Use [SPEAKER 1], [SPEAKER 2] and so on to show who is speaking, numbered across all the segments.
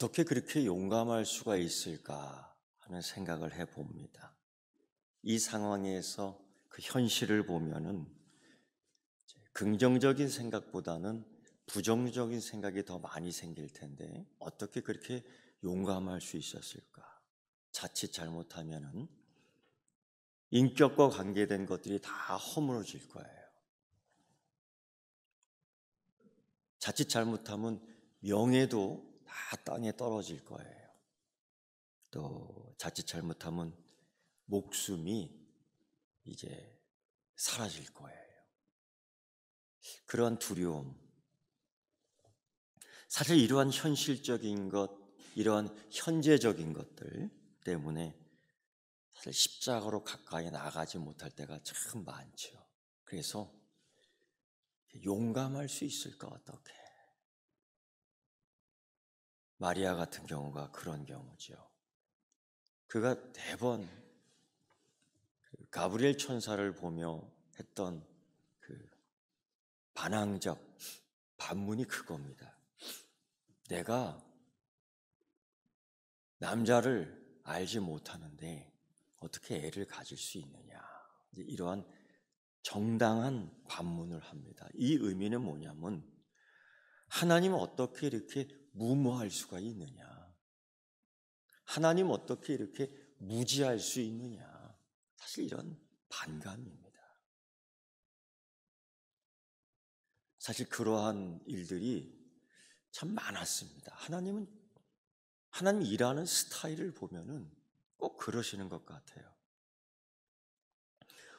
[SPEAKER 1] 어떻게 그렇게 용감할 수가 있을까 하는 생각을 해봅니다. 이 상황에서 그 현실을 보면은 긍정적인 생각보다는 부정적인 생각이 더 많이 생길 텐데 어떻게 그렇게 용감할 수 있었을까? 자칫 잘못하면은 인격과 관계된 것들이 다 허물어질 거예요. 자칫 잘못하면 명예도 다 땅에 떨어질 거예요. 또 자칫 잘못하면 목숨이 이제 사라질 거예요. 그러한 두려움. 사실 이러한 현실적인 것, 이러한 현재적인 것들 때문에 사실 십자가로 가까이 나가지 못할 때가 참 많죠. 그래서 용감할 수 있을까 어떻게? 마리아 같은 경우가 그런 경우죠. 그가 대번 가브리엘 천사를 보며 했던 그 반항적 반문이 그겁니다. 내가 남자를 알지 못하는데 어떻게 애를 가질 수 있느냐. 이러한 정당한 반문을 합니다. 이 의미는 뭐냐면 하나님은 어떻게 이렇게 무모할 수가 있느냐. 하나님 어떻게 이렇게 무지할 수 있느냐. 사실 이런 반감입니다. 사실 그러한 일들이 참 많았습니다. 하나님 일하는 스타일을 보면은 꼭 그러시는 것 같아요.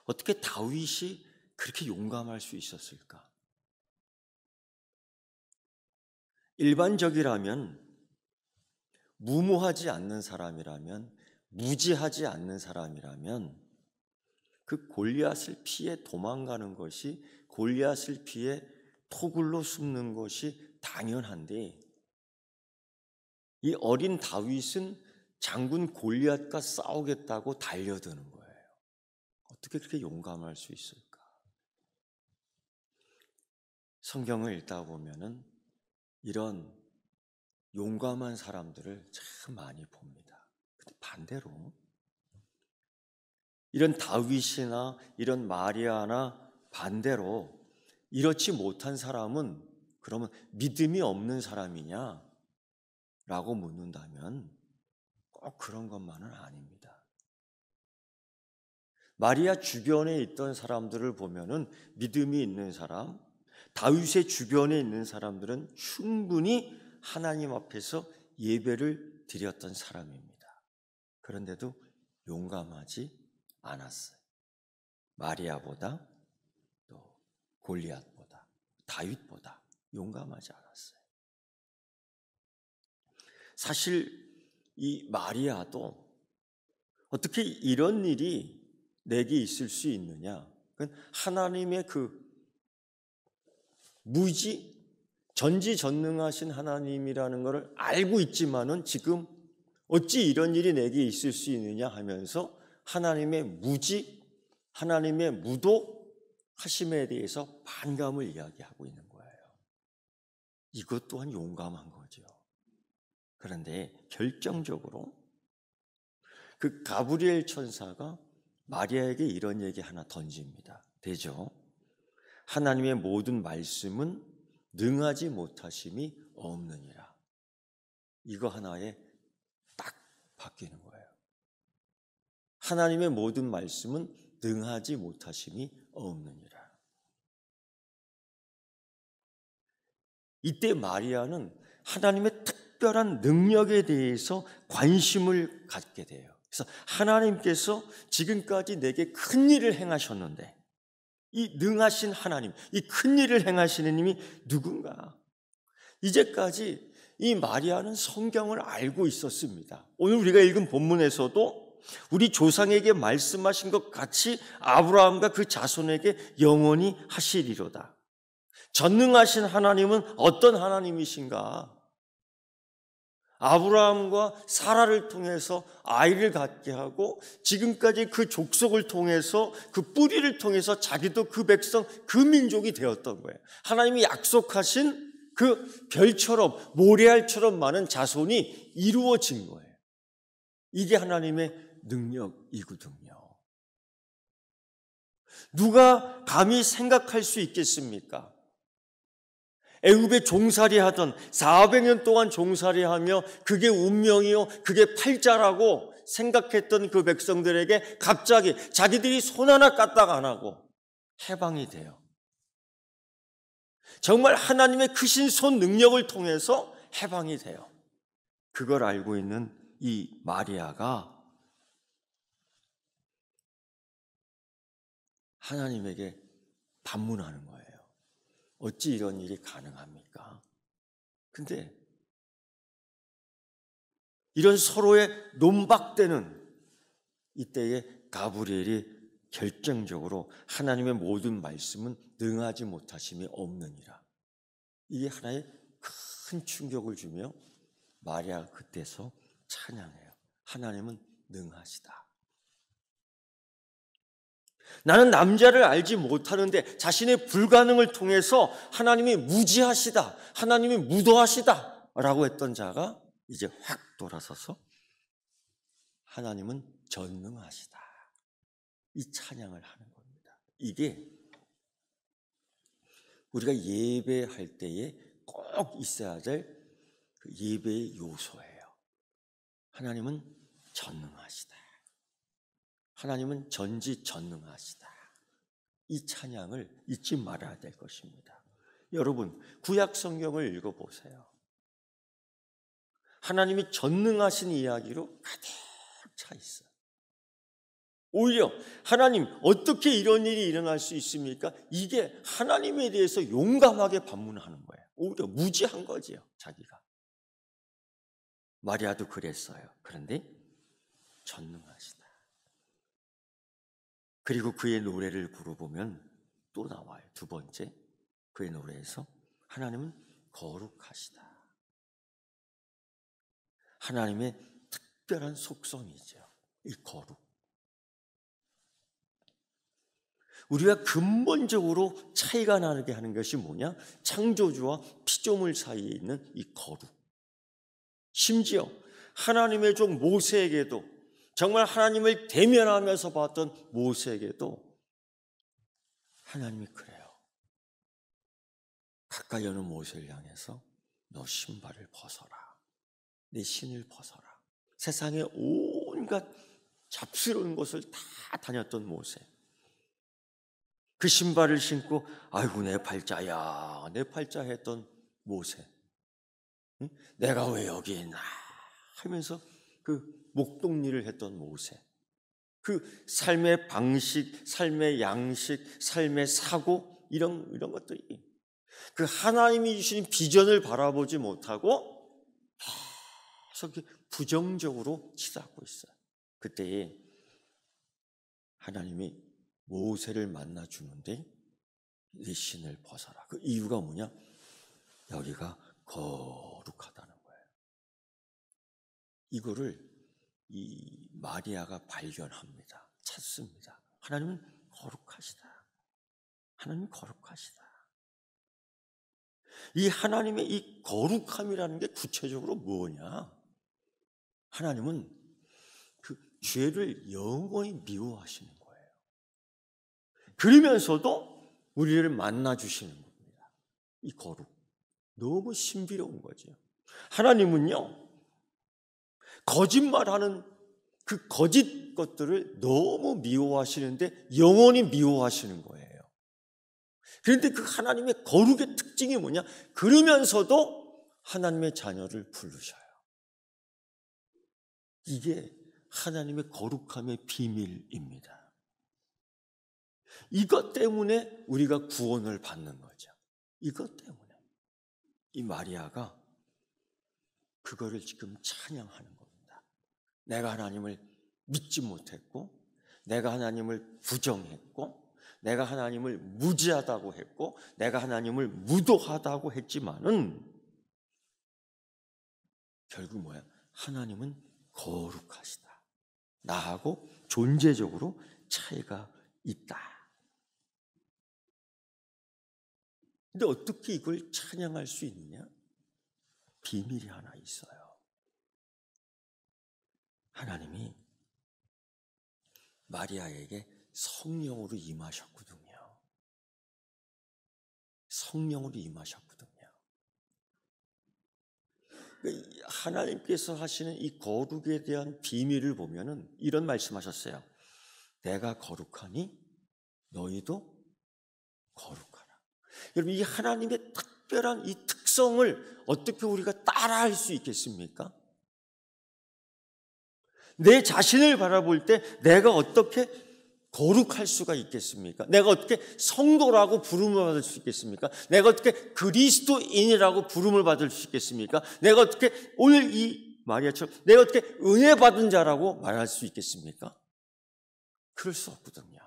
[SPEAKER 1] 어떻게 다윗이 그렇게 용감할 수 있었을까? 일반적이라면 무모하지 않는 사람이라면 무지하지 않는 사람이라면 그 골리앗을 피해 도망가는 것이 골리앗을 피해 토굴로 숨는 것이 당연한데 이 어린 다윗은 장군 골리앗과 싸우겠다고 달려드는 거예요. 어떻게 그렇게 용감할 수 있을까? 성경을 읽다 보면은 이런 용감한 사람들을 참 많이 봅니다. 근데 반대로 이런 다윗이나 이런 마리아나 반대로 이렇지 못한 사람은 그러면 믿음이 없는 사람이냐? 라고 묻는다면 꼭 그런 것만은 아닙니다. 마리아 주변에 있던 사람들을 보면은 믿음이 있는 사람, 다윗의 주변에 있는 사람들은 충분히 하나님 앞에서 예배를 드렸던 사람입니다. 그런데도 용감하지 않았어요. 마리아보다 또 골리앗보다 다윗보다 용감하지 않았어요. 사실 이 마리아도 어떻게 이런 일이 내게 있을 수 있느냐? 하나님의 그 무지 전지전능하신 하나님이라는 것을 알고 있지만은 지금 어찌 이런 일이 내게 있을 수 있느냐 하면서 하나님의 무지, 하나님의 무도하심에 대해서 반감을 이야기하고 있는 거예요. 이것 또한 용감한 거죠. 그런데 결정적으로 그 가브리엘 천사가 마리아에게 이런 얘기 하나 던집니다. 되죠? 하나님의 모든 말씀은 능하지 못하심이 없느니라. 이거 하나에 딱 바뀌는 거예요. 하나님의 모든 말씀은 능하지 못하심이 없느니라. 이때 마리아는 하나님의 특별한 능력에 대해서 관심을 갖게 돼요. 그래서 하나님께서 지금까지 내게 큰 일을 행하셨는데 이 능하신 하나님, 이 큰 일을 행하시는 님이 누군가? 이제까지 이 마리아는 성경을 알고 있었습니다. 오늘 우리가 읽은 본문에서도 우리 조상에게 말씀하신 것 같이 아브라함과 그 자손에게 영원히 하시리로다. 전능하신 하나님은 어떤 하나님이신가? 아브라함과 사라를 통해서 아이를 갖게 하고 지금까지 그 족속을 통해서 그 뿌리를 통해서 자기도 그 백성, 그 민족이 되었던 거예요. 하나님이 약속하신 그 별처럼 모래알처럼 많은 자손이 이루어진 거예요. 이게 하나님의 능력이거든요. 누가 감히 생각할 수 있겠습니까? 애굽에 종살이 하던 400년 동안 종살이하며 그게 운명이요, 그게 팔자라고 생각했던 그 백성들에게 갑자기 자기들이 손 하나 까딱 안 하고 해방이 돼요. 정말 하나님의 크신 손 능력을 통해서 해방이 돼요. 그걸 알고 있는 이 마리아가 하나님에게 반문하는 거예요. 어찌 이런 일이 가능합니까? 근데 이런 서로의 논박되는 이때에 가브리엘이 결정적으로 하나님의 모든 말씀은 능하지 못하심이 없느니라. 이게 하나의 큰 충격을 주며 마리아가 그때서 찬양해요. 하나님은 능하시다. 나는 남자를 알지 못하는데 자신의 불가능을 통해서 하나님이 무지하시다, 하나님이 무도하시다 라고 했던 자가 이제 확 돌아서서 하나님은 전능하시다, 이 찬양을 하는 겁니다. 이게 우리가 예배할 때에 꼭 있어야 될 그 예배의 요소예요. 하나님은 전능하시다, 하나님은 전지전능하시다. 이 찬양을 잊지 말아야 될 것입니다. 여러분, 구약 성경을 읽어보세요. 하나님이 전능하신 이야기로 가득 차 있어요. 오히려 하나님 어떻게 이런 일이 일어날 수 있습니까? 이게 하나님에 대해서 용감하게 반문하는 거예요. 오히려 무지한 거지요, 자기가. 마리아도 그랬어요. 그런데 전능하시다. 그리고 그의 노래를 부르보면 또 나와요. 두 번째, 그의 노래에서 하나님은 거룩하시다. 하나님의 특별한 속성이죠, 이 거룩. 우리가 근본적으로 차이가 나게 하는 것이 뭐냐? 창조주와 피조물 사이에 있는 이 거룩. 심지어 하나님의 종 모세에게도, 정말 하나님을 대면하면서 봤던 모세에게도 하나님이 그래요. 가까이 오는 모세를 향해서 너 신발을 벗어라, 내 신을 벗어라. 세상에 온갖 잡스러운 곳을 다 다녔던 모세, 그 신발을 신고 아이고 내 팔자야, 내 팔자 했던 모세, 응? 내가 왜 여기 있나 하면서 그 목동리를 했던 모세, 그 삶의 방식, 삶의 양식, 삶의 사고, 이런 것들이 그 하나님이 주신 비전을 바라보지 못하고 계속 부정적으로 치닫고 있어요. 그때에 하나님이 모세를 만나 주는데 이 신을 벗어라. 그 이유가 뭐냐? 여기가 거룩하다는 거예요. 이거를 이 마리아가 발견합니다. 찾습니다. 하나님은 거룩하시다. 하나님 거룩하시다. 이 하나님의 이 거룩함이라는 게 구체적으로 뭐냐? 하나님은 그 죄를 영원히 미워하시는 거예요. 그러면서도 우리를 만나주시는 겁니다. 이 거룩. 너무 신비로운 거죠. 하나님은요, 거짓말하는 그 거짓 것들을 너무 미워하시는데 영원히 미워하시는 거예요. 그런데 그 하나님의 거룩의 특징이 뭐냐? 그러면서도 하나님의 자녀를 부르셔요. 이게 하나님의 거룩함의 비밀입니다. 이것 때문에 우리가 구원을 받는 거죠. 이것 때문에. 이 마리아가 그거를 지금 찬양하는 겁니다. 내가 하나님을 믿지 못했고, 내가 하나님을 부정했고, 내가 하나님을 무지하다고 했고, 내가 하나님을 무도하다고 했지만은 결국 뭐야? 하나님은 거룩하시다. 나하고 존재적으로 차이가 있다. 근데 어떻게 이걸 찬양할 수 있느냐? 비밀이 하나 있어요. 하나님이 마리아에게 성령으로 임하셨거든요. 성령으로 임하셨거든요. 하나님께서 하시는 이 거룩에 대한 비밀을 보면은 이런 말씀하셨어요. 내가 거룩하니 너희도 거룩하라. 여러분, 이 하나님의 특별한 이 특성을 어떻게 우리가 따라할 수 있겠습니까? 내 자신을 바라볼 때 내가 어떻게 거룩할 수가 있겠습니까? 내가 어떻게 성도라고 부름을 받을 수 있겠습니까? 내가 어떻게 그리스도인이라고 부름을 받을 수 있겠습니까? 내가 어떻게 오늘 이 마리아처럼 내가 어떻게 은혜 받은 자라고 말할 수 있겠습니까? 그럴 수 없거든요.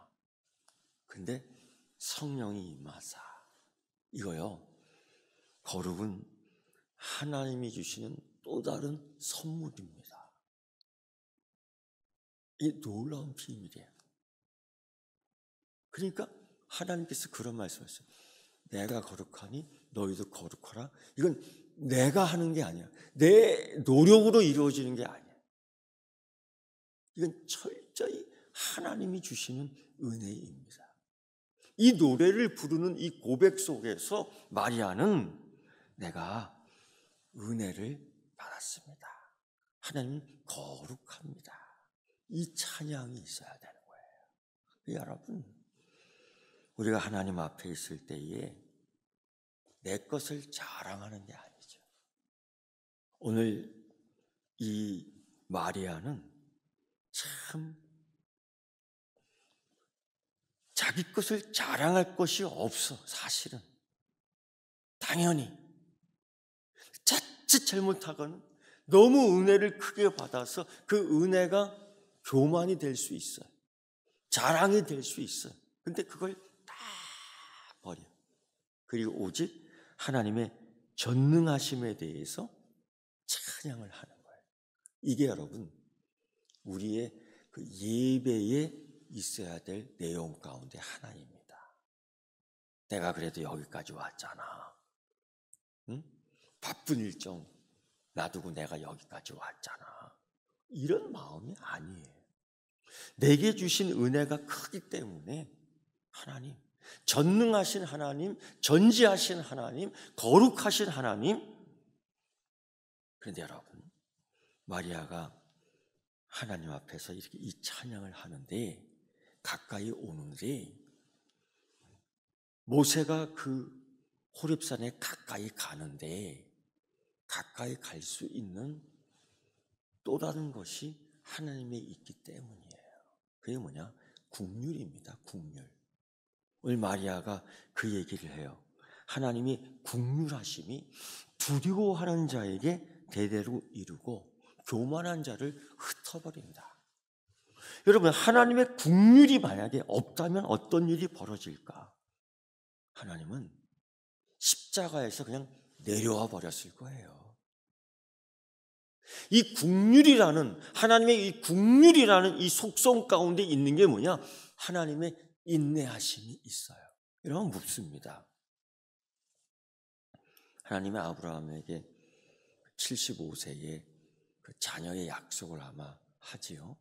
[SPEAKER 1] 근데 성령이 임하사, 이거요, 거룩은 하나님이 주시는 또 다른 선물입니다. 이 놀라운 비밀이에요. 그러니까 하나님께서 그런 말씀하셨어요. 내가 거룩하니 너희도 거룩하라. 이건 내가 하는 게 아니야. 내 노력으로 이루어지는 게 아니야. 이건 철저히 하나님이 주시는 은혜입니다. 이 노래를 부르는 이 고백 속에서 마리아는 내가 은혜를 받았습니다. 하나님은 거룩합니다. 이 찬양이 있어야 되는 거예요. 여러분, 우리가 하나님 앞에 있을 때에 내 것을 자랑하는 게 아니죠. 오늘 이 마리아는 참 자기 것을 자랑할 것이 없어, 사실은. 당연히. 자칫 잘못하거나 너무 은혜를 크게 받아서 그 은혜가 교만이 될 수 있어요. 자랑이 될 수 있어요. 근데 그걸 다 버려. 그리고 오직 하나님의 전능하심에 대해서 찬양을 하는 거예요. 이게 여러분, 우리의 그 예배에 있어야 될 내용 가운데 하나입니다. 내가 그래도 여기까지 왔잖아. 응? 바쁜 일정 놔두고 내가 여기까지 왔잖아. 이런 마음이 아니에요. 내게 주신 은혜가 크기 때문에 하나님, 전능하신 하나님, 전지하신 하나님, 거룩하신 하나님. 그런데 여러분, 마리아가 하나님 앞에서 이렇게 이 찬양을 하는데, 가까이 오는데, 모세가 그 호렙산에 가까이 가는데 가까이 갈 수 있는 또 다른 것이 하나님에 있기 때문이에요. 그게 뭐냐? 국률입니다. 국률. 오늘 마리아가 그 얘기를 해요. 하나님이 국률하심이 두려워하는 자에게 대대로 이루고 교만한 자를 흩어버린다. 여러분, 하나님의 국률이 만약에 없다면 어떤 일이 벌어질까? 하나님은 십자가에서 그냥 내려와 버렸을 거예요. 이 국률이라는, 하나님의 이 국률이라는 이 속성 가운데 있는 게 뭐냐? 하나님의 인내하심이 있어요. 여러분, 묻습니다. 하나님의 아브라함에게 75세에 그 자녀의 약속을 아마 하지요.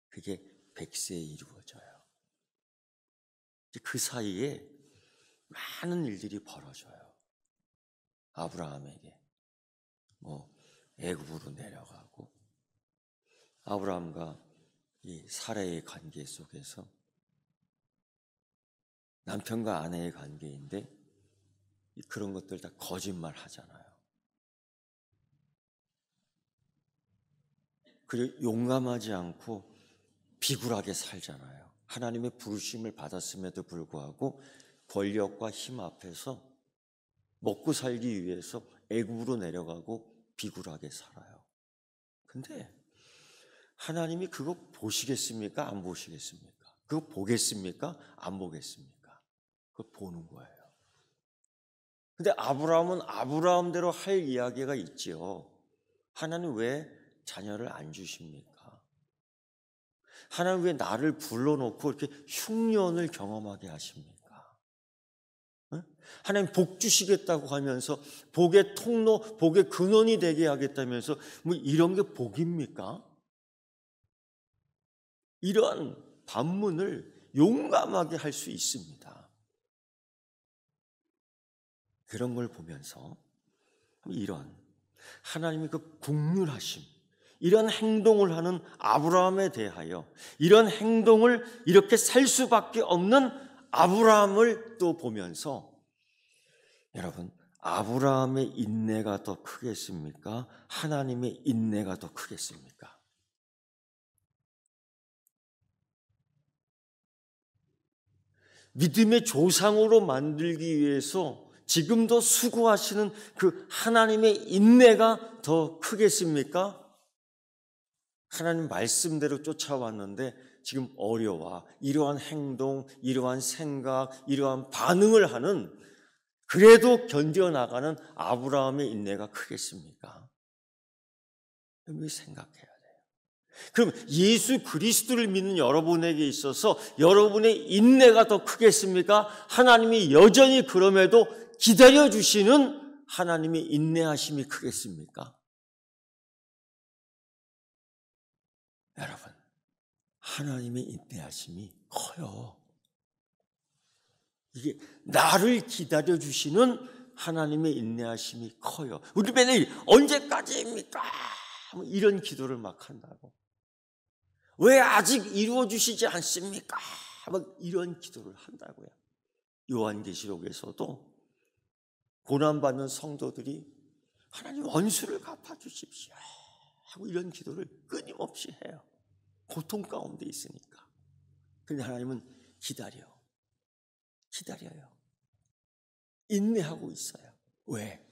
[SPEAKER 1] 그게 100세에 이루어져요. 그 사이에 많은 일들이 벌어져요. 아브라함에게 애굽으로 내려가고, 아브라함과 이 사라의 관계 속에서 남편과 아내의 관계인데 그런 것들 다 거짓말 하잖아요. 그리고 용감하지 않고 비굴하게 살잖아요. 하나님의 부르심을 받았음에도 불구하고 권력과 힘 앞에서 먹고 살기 위해서 애굽으로 내려가고 비굴하게 살아요. 근데 하나님이 그거 보시겠습니까? 안 보시겠습니까? 그거 보겠습니까? 안 보겠습니까? 그거 보는 거예요. 근데 아브라함은 아브라함대로 할 이야기가 있지요. 하나님 왜 자녀를 안 주십니까? 하나님 왜 나를 불러놓고 이렇게 흉년을 경험하게 하십니까? 하나님 복 주시겠다고 하면서 복의 통로, 복의 근원이 되게 하겠다면서 뭐 이런 게 복입니까? 이러한 반문을 용감하게 할 수 있습니다. 그런 걸 보면서 이런 하나님의 그 긍휼하심, 이런 행동을 하는 아브라함에 대하여 이런 행동을 이렇게 살 수밖에 없는 아브라함을 또 보면서 여러분, 아브라함의 인내가 더 크겠습니까? 하나님의 인내가 더 크겠습니까? 믿음의 조상으로 만들기 위해서 지금도 수고하시는 그 하나님의 인내가 더 크겠습니까? 하나님 말씀대로 쫓아왔는데 지금 어려워. 이러한 행동, 이러한 생각, 이러한 반응을 하는, 그래도 견뎌나가는 아브라함의 인내가 크겠습니까? 여러분이 생각해야 돼요. 그럼 예수 그리스도를 믿는 여러분에게 있어서 여러분의 인내가 더 크겠습니까? 하나님이 여전히 그럼에도 기다려주시는 하나님의 인내하심이 크겠습니까? 여러분, 하나님의 인내하심이 커요. 이게 나를 기다려주시는 하나님의 인내하심이 커요. 우리 맨날 언제까지입니까? 이런 기도를 막 한다고. 왜 아직 이루어주시지 않습니까? 막 이런 기도를 한다고요. 요한계시록에서도 고난받는 성도들이 하나님 원수를 갚아주십시오 하고 이런 기도를 끊임없이 해요. 고통 가운데 있으니까. 그런데 하나님은 기다려요. 인내하고 있어요. 왜?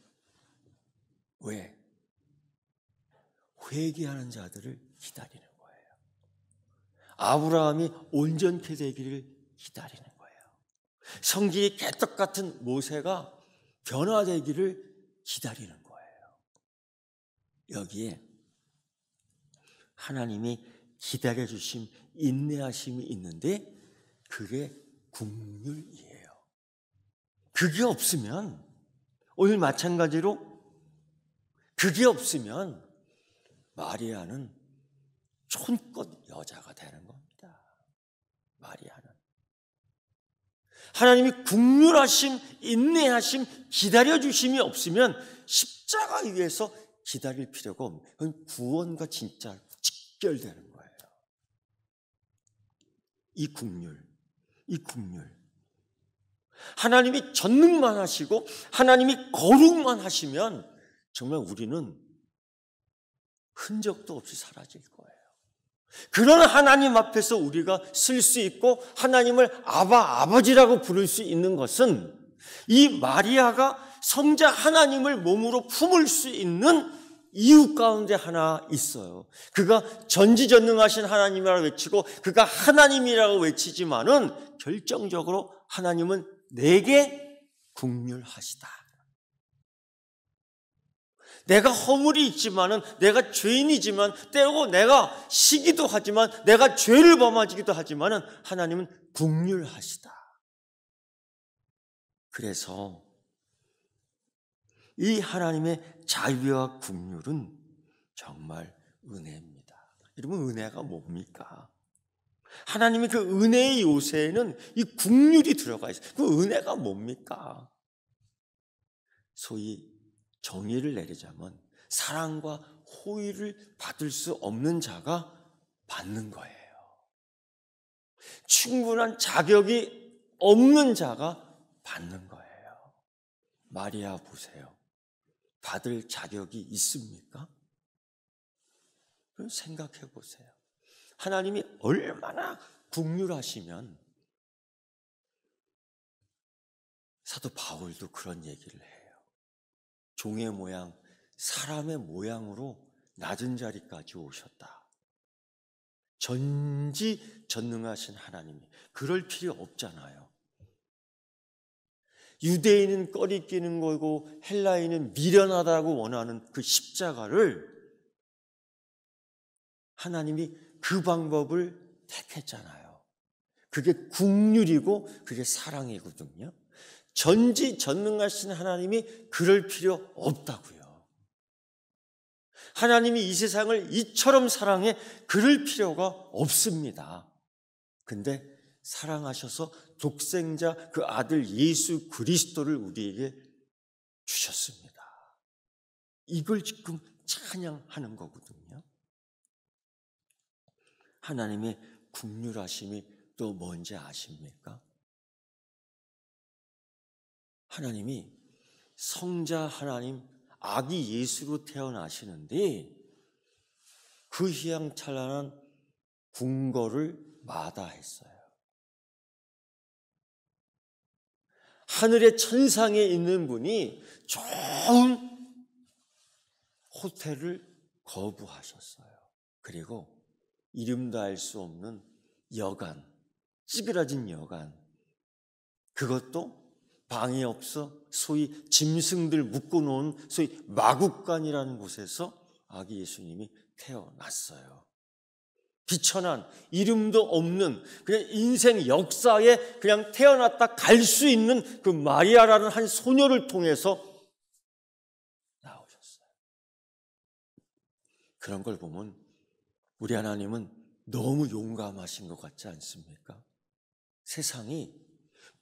[SPEAKER 1] 회개하는 자들을 기다리는 거예요. 아브라함이 온전케 되기를 기다리는 거예요. 성질이 개떡 같은 모세가 변화되기를 기다리는 거예요. 여기에 하나님이 기다려주심, 인내하심이 있는데 그게 긍휼이에요. 그게 없으면, 오늘 마찬가지로 그게 없으면 마리아는 촌꽃 여자가 되는 겁니다. 마리아는. 하나님이 긍휼하심, 인내하심, 기다려주심이 없으면 십자가 위에서 기다릴 필요가 없는, 그건 구원과 진짜 직결되는 거예요. 이 긍휼. 하나님이 전능만 하시고 하나님이 거룩만 하시면 정말 우리는 흔적도 없이 사라질 거예요. 그런 하나님 앞에서 우리가 쓸 수 있고 하나님을 아버지라고 부를 수 있는 것은 이 마리아가 성자 하나님을 몸으로 품을 수 있는 이유 가운데 하나 있어요. 그가 전지전능하신 하나님이라고 외치고 그가 하나님이라고 외치지만은 결정적으로 하나님은 내게 긍휼하시다. 내가 허물이 있지만은, 내가 죄인이지만, 때로 내가 시기도 하지만, 내가 죄를 범하기도 하지만은 하나님은 긍휼하시다. 그래서 이 하나님의 자비와 긍휼은 정말 은혜입니다. 여러분, 은혜가 뭡니까? 하나님의 그 은혜의 요새에는 이 긍휼이 들어가 있어요. 그 은혜가 뭡니까? 소위 정의를 내리자면 사랑과 호의를 받을 수 없는 자가 받는 거예요. 충분한 자격이 없는 자가 받는 거예요. 마리아 보세요. 받을 자격이 있습니까? 그럼 생각해 보세요. 하나님이 얼마나 긍휼하시면, 사도 바울도 그런 얘기를 해요. 종의 모양, 사람의 모양으로 낮은 자리까지 오셨다. 전지전능하신 하나님이. 그럴 필요 없잖아요. 유대인은 꺼리끼는 거고 헬라인은 미련하다고 원하는 그 십자가를 하나님이 그 방법을 택했잖아요. 그게 긍휼이고 그게 사랑이거든요. 전지전능하신 하나님이 그럴 필요 없다고요. 하나님이 이 세상을 이처럼 사랑해 그럴 필요가 없습니다. 근데 사랑하셔서 독생자 그 아들 예수 그리스도를 우리에게 주셨습니다. 이걸 지금 찬양하는 거거든요. 하나님의 긍휼하심이 또 뭔지 아십니까? 하나님이 성자 하나님 아기 예수로 태어나시는데 그 휘황찬란한 궁궐을 마다했어요. 하늘의 천상에 있는 분이 좋은 호텔을 거부하셨어요. 그리고 이름도 알 수 없는 여관, 찌그러진 여관, 그것도 방이 없어 소위 짐승들 묶어놓은 소위 마국간이라는 곳에서 아기 예수님이 태어났어요. 비천한 이름도 없는 그냥 인생 역사에 그냥 태어났다 갈 수 있는 그 마리아라는 한 소녀를 통해서 나오셨어요. 그런 걸 보면 우리 하나님은 너무 용감하신 것 같지 않습니까? 세상이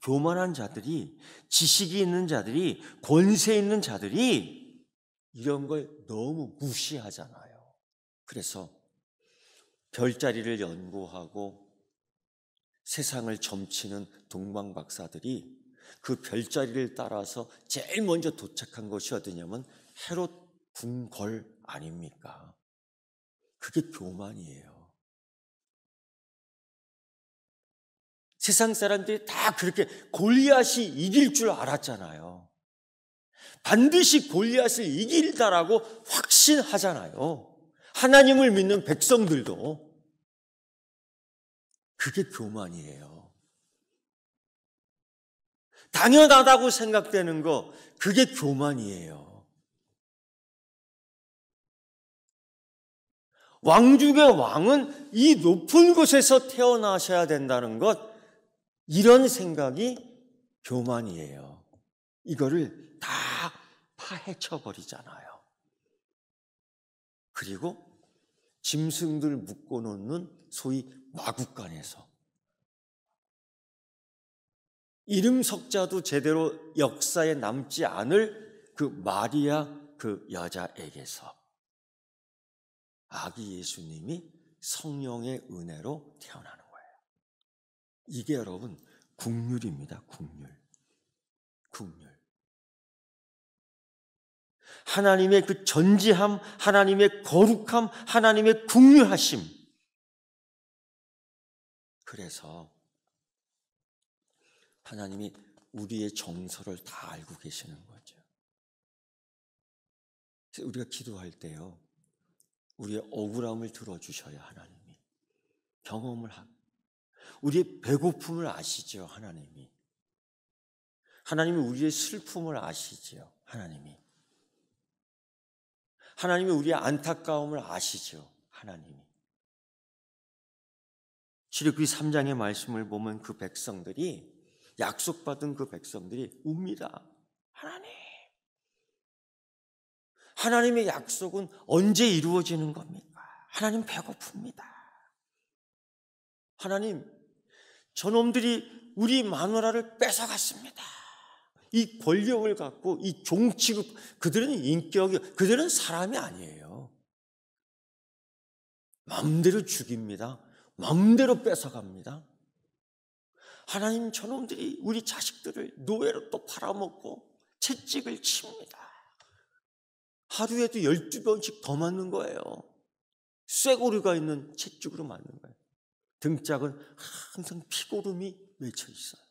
[SPEAKER 1] 교만한 자들이, 지식이 있는 자들이, 권세 있는 자들이 이런 걸 너무 무시하잖아요. 그래서 별자리를 연구하고 세상을 점치는 동방박사들이 그 별자리를 따라서 제일 먼저 도착한 것이 어디냐면 헤롯 궁궐 아닙니까? 그게 교만이에요. 세상 사람들이 다 그렇게 골리앗이 이길 줄 알았잖아요. 반드시 골리앗을 이길다라고 확신하잖아요. 하나님을 믿는 백성들도. 그게 교만이에요. 당연하다고 생각되는 거, 그게 교만이에요. 왕 중의 왕은 이 높은 곳에서 태어나셔야 된다는 것, 이런 생각이 교만이에요. 이거를 다 파헤쳐 버리잖아요. 그리고 짐승들 묶어놓는 소위 마국간에서 이름 석자도 제대로 역사에 남지 않을 그 마리아 그 여자에게서 아기 예수님이 성령의 은혜로 태어나는 거예요. 이게 여러분 긍휼입니다. 긍휼. 하나님의 그 전지함, 하나님의 거룩함, 하나님의 긍휼하심. 그래서 하나님이 우리의 정서를 다 알고 계시는 거죠. 우리가 기도할 때요, 우리의 억울함을 들어주셔야 하나님이 경험을 하고, 우리의 배고픔을 아시죠, 하나님이. 하나님이 우리의 슬픔을 아시죠, 하나님이. 하나님이 우리의 안타까움을 아시죠, 하나님이. 출애굽기 3장의 말씀을 보면 그 백성들이, 약속받은 그 백성들이 웁니다. 하나님의 약속은 언제 이루어지는 겁니까? 하나님 배고픕니다. 하나님, 저놈들이 우리 마누라를 뺏어갔습니다. 이 권력을 갖고 이 종 취급, 그들은 인격이, 그들은 사람이 아니에요. 마음대로 죽입니다. 마음대로 뺏어갑니다. 하나님, 저놈들이 우리 자식들을 노예로 또 팔아먹고 채찍을 칩니다. 하루에도 12번씩 더 맞는 거예요. 쇠고리가 있는 채찍으로 맞는 거예요. 등짝은 항상 피고름이 맺혀 있어요.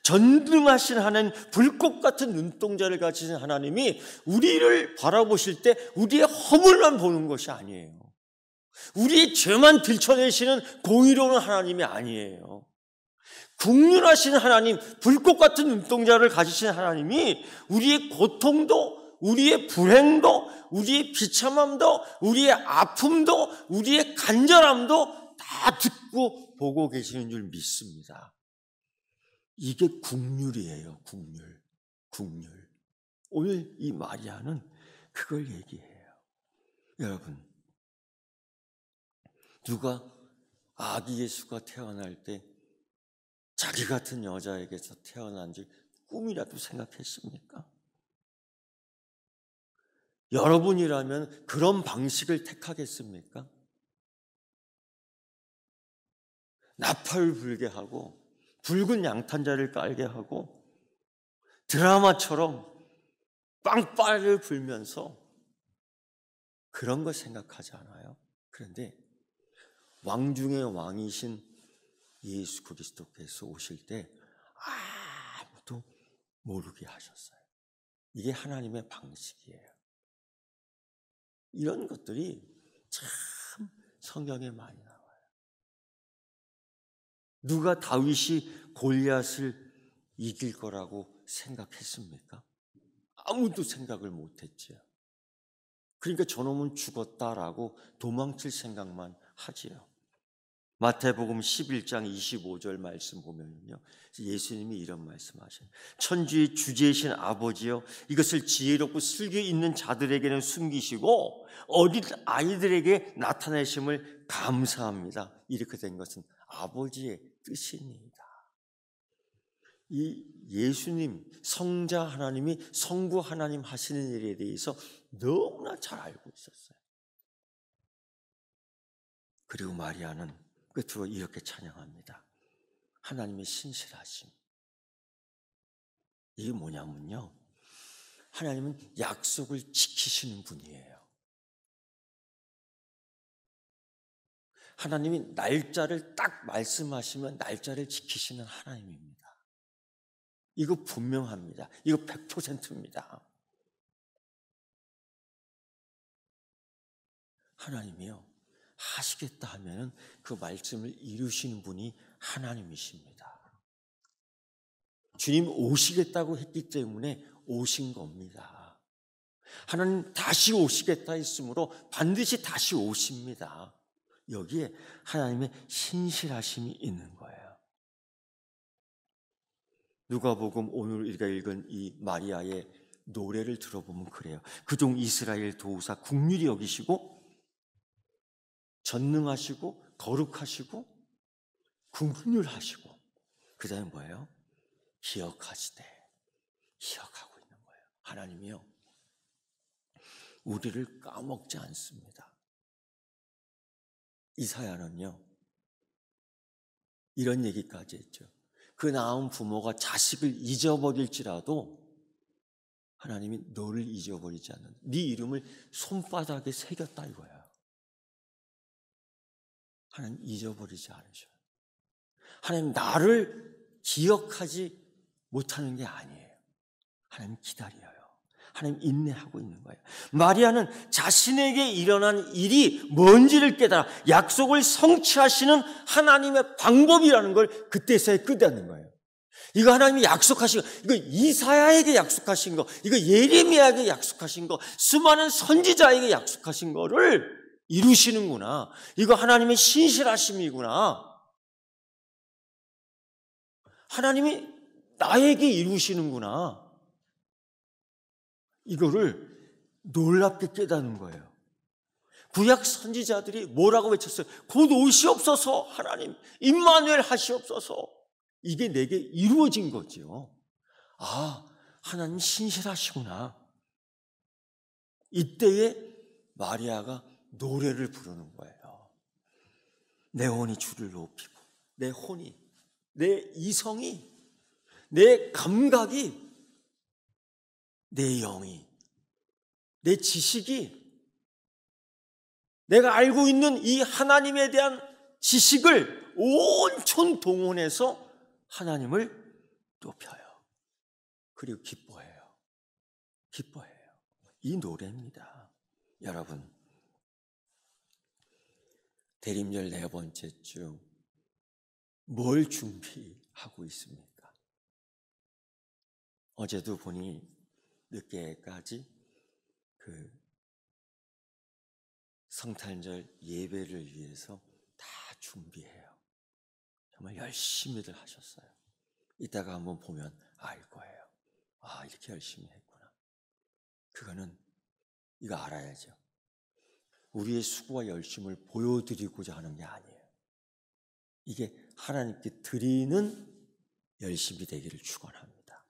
[SPEAKER 1] 전능하신 하나님, 불꽃 같은 눈동자를 가지신 하나님이 우리를 바라보실 때 우리의 허물만 보는 것이 아니에요. 우리의 죄만 들춰내시는 공의로운 하나님이 아니에요. 긍휼하신 하나님, 불꽃 같은 눈동자를 가지신 하나님이 우리의 고통도, 우리의 불행도, 우리의 비참함도, 우리의 아픔도, 우리의 간절함도 다 듣고 보고 계시는 줄 믿습니다. 이게 국률이에요. 국률. 오늘 이 마리아는 그걸 얘기해요. 여러분, 누가 아기 예수가 태어날 때 자기 같은 여자에게서 태어난 줄 꿈이라도 생각했습니까? 여러분이라면 그런 방식을 택하겠습니까? 나팔을 불게 하고 붉은 양탄자를 깔게 하고 드라마처럼 빵빠레를 불면서 그런 걸 생각하지 않아요? 그런데 왕 중의 왕이신 예수 그리스도께서 오실 때 아무도 모르게 하셨어요. 이게 하나님의 방식이에요. 이런 것들이 참 성경에 많이 나와요. 누가 다윗이 골리앗을 이길 거라고 생각했습니까? 아무도 생각을 못했지요. 그러니까 저놈은 죽었다라고 도망칠 생각만 하지요. 마태복음 11장 25절 말씀 보면요, 예수님이 이런 말씀하셔요. 천주의 주제이신 아버지여, 이것을 지혜롭고 슬기 있는 자들에게는 숨기시고 어린 아이들에게 나타내심을 감사합니다. 이렇게 된 것은 아버지의 뜻입니다. 이 예수님, 성자 하나님이 성부 하나님 하시는 일에 대해서 너무나 잘 알고 있었어요. 그리고 마리아는 끝으로 이렇게 찬양합니다. 하나님의 신실하심. 이게 뭐냐면요, 하나님은 약속을 지키시는 분이에요. 하나님이 날짜를 딱 말씀하시면 날짜를 지키시는 하나님입니다. 이거 분명합니다. 이거 100%입니다. 하나님이요, 하시겠다 하면 그 말씀을 이루시는 분이 하나님이십니다. 주님 오시겠다고 했기 때문에 오신 겁니다. 하나님 다시 오시겠다 했으므로 반드시 다시 오십니다. 여기에 하나님의 신실하심이 있는 거예요. 누가복음 오늘 우리가 읽은 이 마리아의 노래를 들어보면 그래요. 그종 이스라엘 도우사 국률이 여기시고 전능하시고 거룩하시고 긍휼하시고, 그 다음에 뭐예요? 기억하시되, 기억하고 있는 거예요. 하나님이요, 우리를 까먹지 않습니다. 이사야는요, 이런 얘기까지 했죠. 그 낳은 부모가 자식을 잊어버릴지라도 하나님이 너를 잊어버리지 않는다. 네 이름을 손바닥에 새겼다 이거야. 하나님 잊어버리지 않으셔요. 하나님 나를 기억하지 못하는 게 아니에요. 하나님 기다려요. 하나님 인내하고 있는 거예요. 마리아는 자신에게 일어난 일이 뭔지를 깨달아 약속을 성취하시는 하나님의 방법이라는 걸 그때서야 깨닫는 거예요. 이거 하나님이 약속하신 거, 이거 이사야에게 약속하신 거, 이거 예레미야에게 약속하신 거, 수많은 선지자에게 약속하신 거를 이루시는구나. 이거 하나님의 신실하심이구나. 하나님이 나에게 이루시는구나. 이거를 놀랍게 깨닫는 거예요. 구약 선지자들이 뭐라고 외쳤어요? 곧 오시옵소서. 하나님 임마누엘 하시옵소서. 이게 내게 이루어진 거죠. 아, 하나님 신실하시구나. 이때에 마리아가 노래를 부르는 거예요. 내 혼이 주를 높이고, 내 혼이, 내 이성이, 내 감각이, 내 영이, 내 지식이, 내가 알고 있는 이 하나님에 대한 지식을 온천 동원해서 하나님을 높여요. 그리고 기뻐해요. 기뻐해요. 이 노래입니다. 여러분, 대림절 4번째 주 뭘 준비하고 있습니까? 어제도 보니 늦게까지 그 성탄절 예배를 위해서 다 준비해요. 정말 열심히들 하셨어요. 이따가 한번 보면 알 거예요. 아, 이렇게 열심히 했구나. 그거는 이거 알아야죠. 우리의 수고와 열심을 보여드리고자 하는 게 아니에요. 이게 하나님께 드리는 열심이 되기를 축원합니다.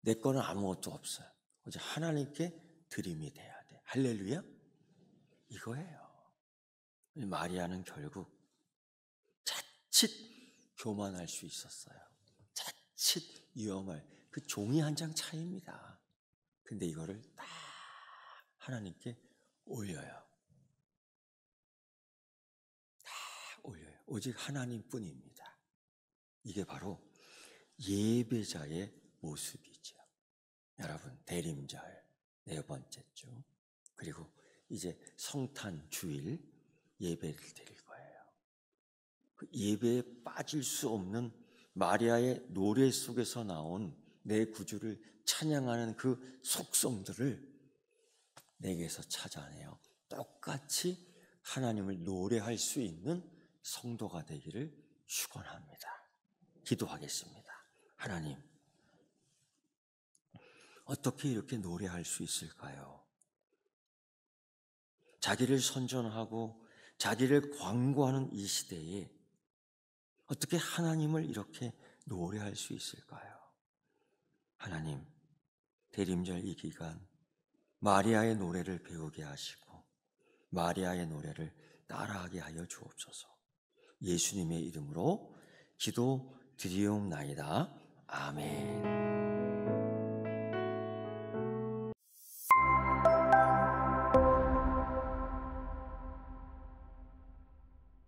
[SPEAKER 1] 내 거는 아무것도 없어요. 오직 하나님께 드림이 돼야 돼. 할렐루야? 이거예요. 마리아는 결국 자칫 교만할 수 있었어요. 자칫 위험할 그 종이 한 장 차이입니다. 근데 이거를 딱 하나님께 올려요. 다 올려요. 오직 하나님뿐입니다. 이게 바로 예배자의 모습이죠. 여러분, 대림절 네 번째 주, 그리고 이제 성탄 주일 예배를 드릴 거예요. 그 예배에 빠질 수 없는 마리아의 노래 속에서 나온 내 구주를 찬양하는 그 속성들을 내게서 찾아내요. 똑같이 하나님을 노래할 수 있는 성도가 되기를 축원합니다. 기도하겠습니다. 하나님, 어떻게 이렇게 노래할 수 있을까요? 자기를 선전하고 자기를 광고하는 이 시대에 어떻게 하나님을 이렇게 노래할 수 있을까요? 하나님, 대림절 이 기간 마리아의 노래를 배우게 하시고 마리아의 노래를 따라하게 하여 주옵소서. 예수님의 이름으로 기도드리옵나이다. 아멘.